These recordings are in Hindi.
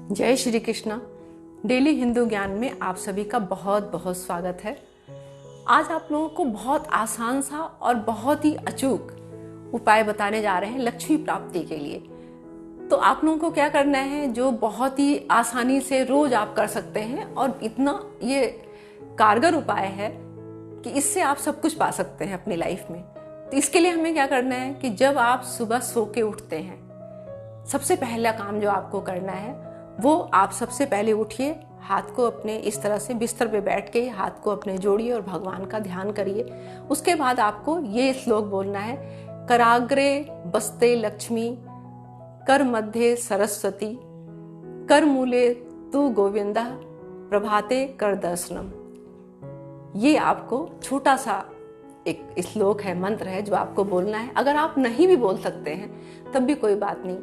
जय श्री कृष्णा। डेली हिंदू ज्ञान में आप सभी का बहुत बहुत स्वागत है। आज आप लोगों को बहुत आसान सा और बहुत ही अचूक उपाय बताने जा रहे हैं लक्ष्मी प्राप्ति के लिए। तो आप लोगों को क्या करना है, जो बहुत ही आसानी से रोज आप कर सकते हैं और इतना ये कारगर उपाय है कि इससे आप सब कुछ पा सकते हैं अपनी लाइफ में। तो इसके लिए हमें क्या करना है कि जब आप सुबह सो के उठते हैं, सबसे पहला काम जो आपको करना है वो आप सबसे पहले उठिए, हाथ को अपने इस तरह से बिस्तर पे बैठ के हाथ को अपने जोड़िए और भगवान का ध्यान करिए। उसके बाद आपको ये श्लोक बोलना है, कराग्रे बस्ते लक्ष्मी, कर मध्य सरस्वती, कर मूले तू गोविंदा, प्रभाते कर दर्शनम। ये आपको छोटा सा एक श्लोक है, मंत्र है जो आपको बोलना है। अगर आप नहीं भी बोल सकते हैं तब भी कोई बात नहीं,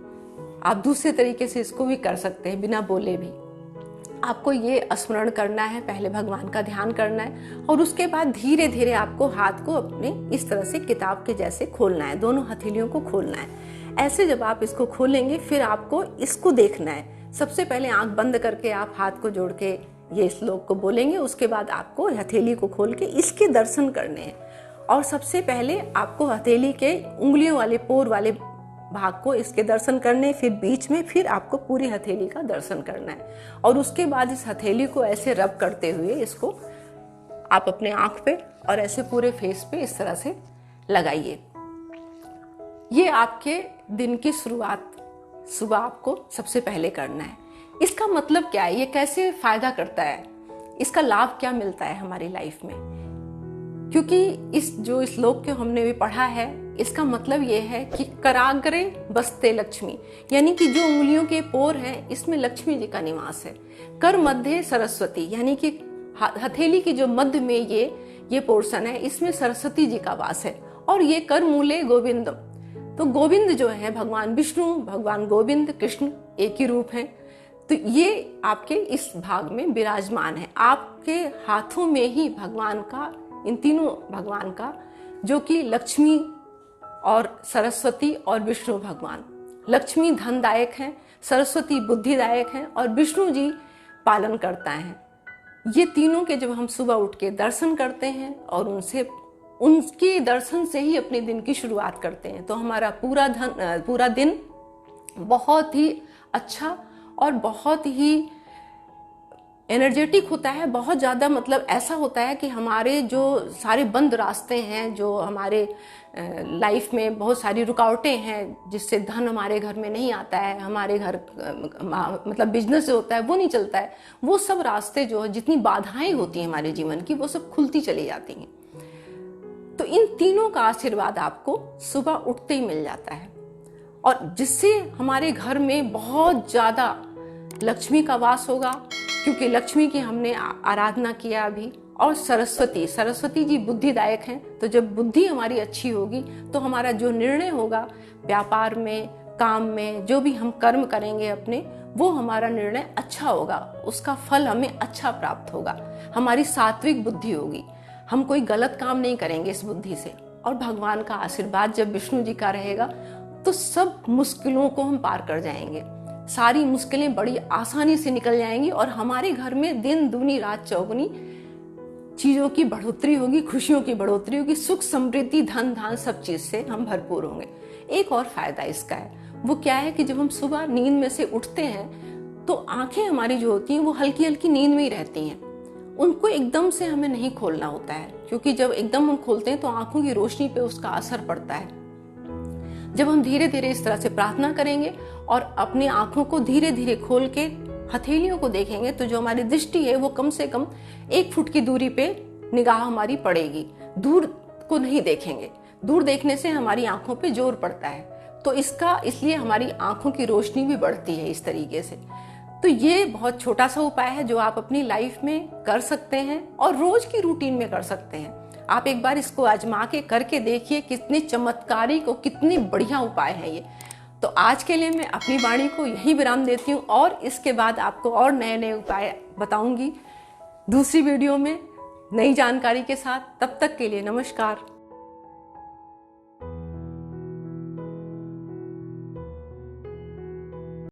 आप दूसरे तरीके से इसको भी कर सकते हैं बिना बोले भी। आपको ये स्मरण करना है, पहले भगवान का ध्यान करना है और उसके बाद धीरे धीरे आपको हाथ को अपने इस तरह से किताब के जैसे खोलना है, दोनों हथेलियों को खोलना है। ऐसे जब आप इसको खोलेंगे फिर आपको इसको देखना है। सबसे पहले आंख बंद करके आप हाथ को जोड़ के ये श्लोक को बोलेंगे, उसके बाद आपको हथेली को खोल के इसके दर्शन करने हैं। और सबसे पहले आपको हथेली के उंगलियों वाले पोर वाले भाग को इसके दर्शन करने, फिर बीच में, फिर आपको पूरी हथेली का दर्शन करना है। और उसके बाद इस हथेली को ऐसे रब करते हुए इसको आप अपने आंख पे और ऐसे पूरे फेस पे इस तरह से लगाइए। ये आपके दिन की शुरुआत सुबह आपको सबसे पहले करना है। इसका मतलब क्या है, ये कैसे फायदा करता है, इसका लाभ क्या मिलता है हमारी लाइफ में? क्योंकि इस जो श्लोक को हमने भी पढ़ा है, इसका मतलब ये है कि कराग्रे बस्ते लक्ष्मी, यानी कि जो उंगलियों के पोर हैं इसमें लक्ष्मी जी का निवास है। कर मध्य सरस्वती, यानी कि हथेली की जो मध्य में ये पोर्शन है, इसमें सरस्वती जी का वास है। और ये कर मूले गोविंदम, तो गोविंद जो है भगवान विष्णु, भगवान गोविंद, कृष्ण एक ही रूप है। तो ये आपके इस भाग में विराजमान है। आपके हाथों में ही भगवान का, इन तीनों भगवान का, जो कि लक्ष्मी और सरस्वती और विष्णु भगवान, लक्ष्मी धनदायक हैं, सरस्वती बुद्धिदायक हैं और विष्णु जी पालन करता है। ये तीनों के जब हम सुबह उठ के दर्शन करते हैं और उनके दर्शन से ही अपने दिन की शुरुआत करते हैं, तो हमारा पूरा दिन बहुत ही अच्छा और बहुत ही एनर्जेटिक होता है। बहुत ज़्यादा, मतलब ऐसा होता है कि हमारे जो सारे बंद रास्ते हैं, जो हमारे लाइफ में बहुत सारी रुकावटें हैं जिससे धन हमारे घर में नहीं आता है, हमारे घर मतलब बिजनेस जो होता है वो नहीं चलता है, वो सब रास्ते जो है, जितनी बाधाएं होती हैं हमारे जीवन की, वो सब खुलती चली जाती हैं। तो इन तीनों का आशीर्वाद आपको सुबह उठते ही मिल जाता है और जिससे हमारे घर में बहुत ज़्यादा लक्ष्मी का वास होगा, क्योंकि लक्ष्मी की हमने आराधना किया अभी। और सरस्वती जी बुद्धिदायक हैं, तो जब बुद्धि हमारी अच्छी होगी तो हमारा जो निर्णय होगा व्यापार में, काम में, जो भी हम कर्म करेंगे अपने, वो हमारा निर्णय अच्छा होगा, उसका फल हमें अच्छा प्राप्त होगा। हमारी सात्विक बुद्धि होगी, हम कोई गलत काम नहीं करेंगे इस बुद्धि से। और भगवान का आशीर्वाद जब विष्णु जी का रहेगा तो सब मुश्किलों को हम पार कर जाएंगे, सारी मुश्किलें बड़ी आसानी से निकल जाएंगी और हमारे घर में दिन दूनी रात चौगुनी चीजों की बढ़ोतरी होगी, खुशियों की बढ़ोतरी होगी, सुख समृद्धि धन धान सब चीज से हम भरपूर होंगे। एक और फायदा इसका है, वो क्या है कि जब हम सुबह नींद में से उठते हैं तो आंखें हमारी जो होती हैं वो हल्की हल्की नींद में ही रहती हैं, उनको एकदम से हमें नहीं खोलना होता है, क्योंकि जब एकदम हम खोलते हैं तो आंखों की रोशनी पे उसका असर पड़ता है। जब हम धीरे धीरे इस तरह से प्रार्थना करेंगे और अपनी आंखों को धीरे धीरे खोल के हथेलियों को देखेंगे, तो जो हमारी दृष्टि है वो कम से कम 1 फुट की दूरी पे निगाह हमारी पड़ेगी, दूर को नहीं देखेंगे। दूर देखने से हमारी आंखों पे जोर पड़ता है, तो इसलिए हमारी आंखों की रोशनी भी बढ़ती है इस तरीके से। तो ये बहुत छोटा सा उपाय है जो आप अपनी लाइफ में कर सकते हैं और रोज की रूटीन में कर सकते हैं। आप एक बार इसको आजमा के करके देखिए, कितने चमत्कारिक और कितने बढ़िया उपाय है ये। तो आज के लिए मैं अपनी वाणी को यही विराम देती हूँ और इसके बाद आपको और नए नए उपाय बताऊंगी दूसरी वीडियो में नई जानकारी के साथ। तब तक के लिए नमस्कार।